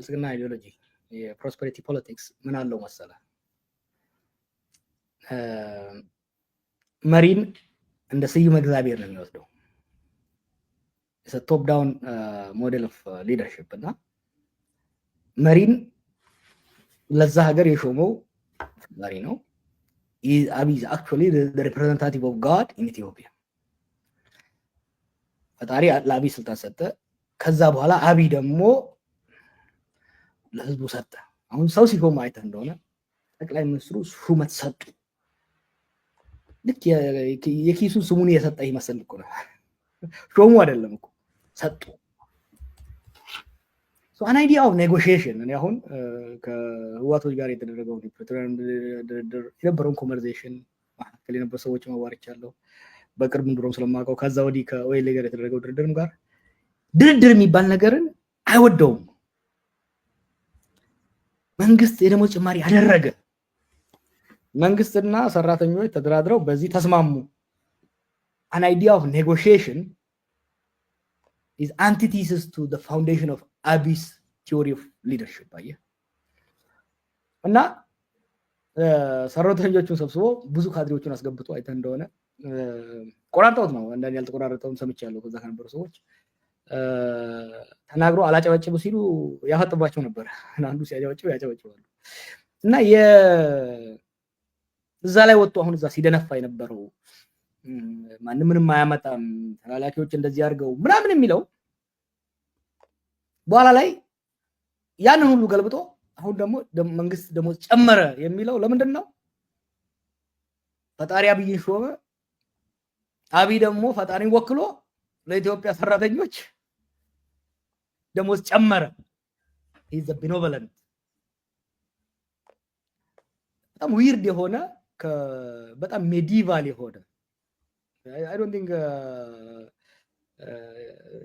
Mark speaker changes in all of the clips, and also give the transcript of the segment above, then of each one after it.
Speaker 1: ብልጽግና አይዲዮሎጂ የፕሮስፐሪቲ ፖለቲክስ ምን አለው መሰለ መሪን እንደ ስዩም እግዚአብሔር ነው የሚወስደው it's a top down model of leadership እና መሪን ለዛ ሀገር የሾመው ፈጣሪ ነው አብይ is actually the representative of God in Ethiopia ፈጣሪ ለአብይ ስልጣን ሰጠ ከዛ በኋላ አብይ ደግሞ ለህዝቡ ሰጠ አሁን ሰው ሲሾም አይተህ እንደሆነ ጠቅላይ ሚኒስትሩ ሹመት ሰጡ ልክ የኪሱን ስሙን የሰጠ ይመስል እኮ ነው ሾሙ አይደለም እኮ ሰጡ so an idea of negotiation እኔ አሁን ከህዋቶች ጋር የተደረገው ድርድር የነበረውን ኮንቨርሴሽን ማከለ የነበሩ ሰዎች ማዋርቻለሁ በቅርብ እንደውም ስለማውቀው ከዛ ወዲህ ከኦኤል ጋር የተደረገው ድርድርም ጋር ድርድር የሚባል ነገርን አይወደውም መንግስት የደሞዝ ጭማሪ ያደረገ መንግስትና ሰራተኞች ተደራድረው በዚህ ተስማሙ an idea of negotiation is antithesis to the foundation of Abiy's theory of leadership አየህ እና ሰራተኞቹን ሰብስቦ ብዙ ካድሬዎችን አስገብቶ አይተህ እንደሆነ ቆራርጠውት ነው እንደኔ ያልተቆራረጠውም ሰምቻለሁ ከዛ ከነበሩ ሰዎች ተናግሮ አላጨበጭቡ ሲሉ ያፈጥባቸው ነበር አንዱ ሲያጨበጭቡ ያጨበጭባሉ እና እዛ ላይ ወጥቶ አሁን እዛ ሲደነፋ የነበረው ምንም ማያመጣም ተላላኪዎች እንደዚህ አድርገው ምናምን የሚለው በኋላ ላይ ያንን ሁሉ ገልብጦ አሁን ደግሞ መንግስት ደሞዝ ጨመረ የሚለው ለምንድን ነው ፈጣሪ አብይን ሾመ አብይ ደግሞ ፈጣሪን ወክሎ ለኢትዮጵያ ሰራተኞች ደሞዝ ጨመረ is a benevolent በጣም ዊርድ የሆነ በጣም ሜዲቫል የሆነ I don't think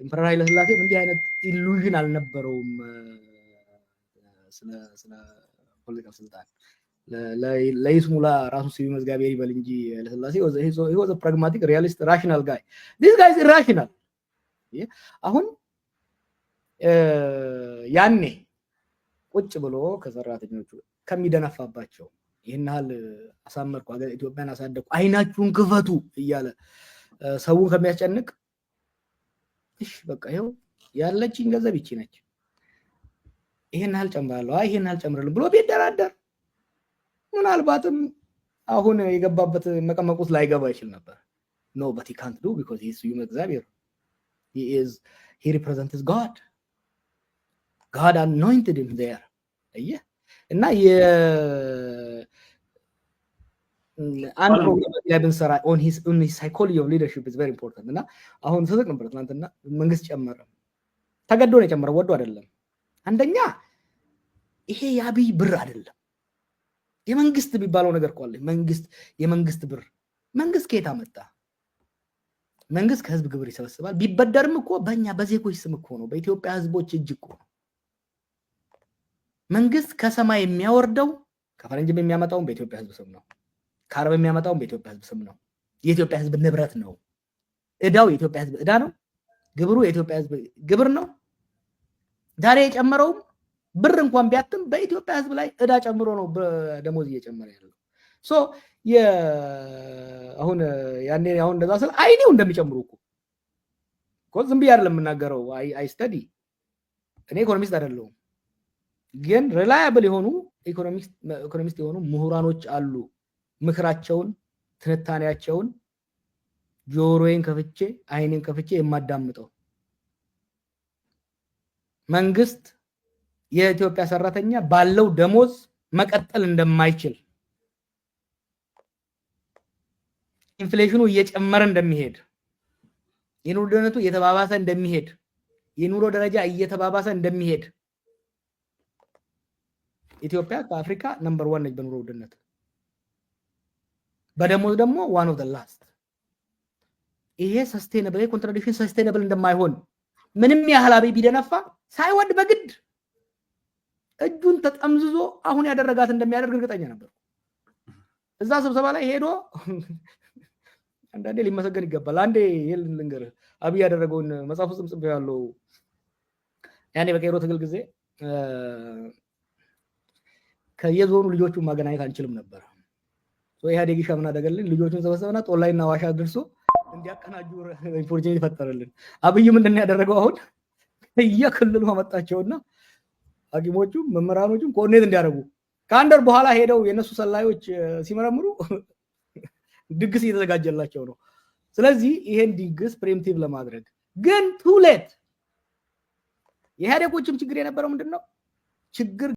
Speaker 1: ኢምፐረር ኃይለ ሥላሴ እንዲህ አይነት ኢሉዥን አልነበረውም ስለ ፖለቲካል ስልጣን ለይስሙላ ራሱ ሲቪ መዝጋቢያ ይበል እንጂ ኃይለ ሥላሴ he was a pragmatic realist rational guy this guy is irrational አሁን ያኔ ቁጭ ብሎ ከሰራተኞቹ ከሚደነፋባቸው ይሄናል አሳመርኩ አገር ኢትዮጵያን አሳደኩ አይናችሁን ክፈቱ እያለ ሰውን ከሚያስጨንቅ እሺ በቃ ይሄው ያለችኝ ገንዘብ ይቺ ነች ይሄናል ጨምራለሁ ይሄናል ጨምራለሁ ብሎ ቢደራደር ምናልባትም አሁን የገባበት መቀመቁት ላይ ገባ ይችላል ነበር no but he can't do because he is human እግዚአብሔር he represents God anointed him there አየህ እና አንድ ፕሮግራም ላይ ብንሰራ on his psychology of leadership is very important እና አሁን ተዘቅ ነበር ትናንትና መንግስት ጨመረ ተገዶ ነው የጨመረው ወዶ አይደለም አንደኛ ይሄ ያብይ ብር አይደለም የመንግስት ቢባለው ነገር ቆለ የመንግስት ብር መንግስት ከየት አመጣ መንግስት ከህዝብ ግብር ይሰበስባል ቢበደርም እኮ በእኛ በዜጎች ስም እኮ ነው በኢትዮጵያ ህዝቦች እጅ እኮ ነው መንግስት ከሰማይ የሚያወርደው ከፈረንጅም የሚያመጣው በኢትዮጵያ ህዝብ ስም ነው ካርብ የሚያመጣው በኢትዮጵያ ህዝብ ስም ነው የኢትዮጵያ ህዝብ ንብረት ነው እዳው የኢትዮጵያ ህዝብ እዳ ነው ግብሩ የኢትዮጵያ ህዝብ ግብር ነው ዛሬ የጨመረው ብር እንኳን ቢያትም በኢትዮጵያ ህዝብ ላይ እዳ ጨምሮ ነው ደሞዝ እየጨመረ ያለው ሶ አሁን ያኔ አሁን እንደዛ ስለ አይኔው እንደሚጨምሩ እኮ ዝም ብዬ አይደለም የምናገረው አይ ስተዲ እኔ ኢኮኖሚስት አይደለሁም ግን ሪላያብል የሆኑ ኢኮኖሚስት የሆኑ ምሁራኖች አሉ ምክራቸውን ትንታኔያቸውን ጆሮዬን ከፍቼ አይኔን ከፍቼ የማዳምጠው መንግስት የኢትዮጵያ ሰራተኛ ባለው ደሞዝ መቀጠል እንደማይችል ኢንፍሌሽኑ እየጨመረ እንደሚሄድ የኑሮ ውድነቱ እየተባባሰ እንደሚሄድ የኑሮ ደረጃ እየተባባሰ እንደሚሄድ ኢትዮጵያ ከአፍሪካ ነምበር 1 ነች በኑሮ ውድነት በደሞዝ ደግሞ one of the last ይሄ ሰስቴነብል ኮንትራዲክሽን ሰስቴነብል እንደማይሆን ምንም ያህል አብይ ቢደነፋ ሳይወድ በግድ እጁን ተጠምዝዞ አሁን ያደረጋት እንደሚያደርግ እርግጠኛ ነበር እዛ ስብሰባ ላይ ሄዶ አንዳንዴ ሊመሰገን ይገባል አንዴ ልንገር አብይ ያደረገውን መጽሐፍ ውስጥ ጽፎ ያለው ያኔ በቀይሮ ትግል ጊዜ ከየዞኑ ልጆቹን ማገናኘት አንችልም ነበር። ኢህአዴግ ሻምና ደገልን ልጆቹን ሰበሰበና ጦላይና ዋሻ ደርሶ እንዲያቀናጁ ኦፖርቹኒቲ ፈጠረልን። አብይ ምንድን ያደረገው አሁን የክልሉ አመጣቸውና ሐኪሞቹም መምህራኖቹም ኮኦርዲኔት እንዲያደርጉ ከአንድ ወር በኋላ ሄደው የነሱ ሰላዮች ሲመረምሩ ድግስ እየተዘጋጀላቸው ነው። ስለዚህ ይሄን ድግስ ፕሪምቲቭ ለማድረግ ግን ቱሌት የኢህአዴጎችም ችግር የነበረው ምንድነው ችግር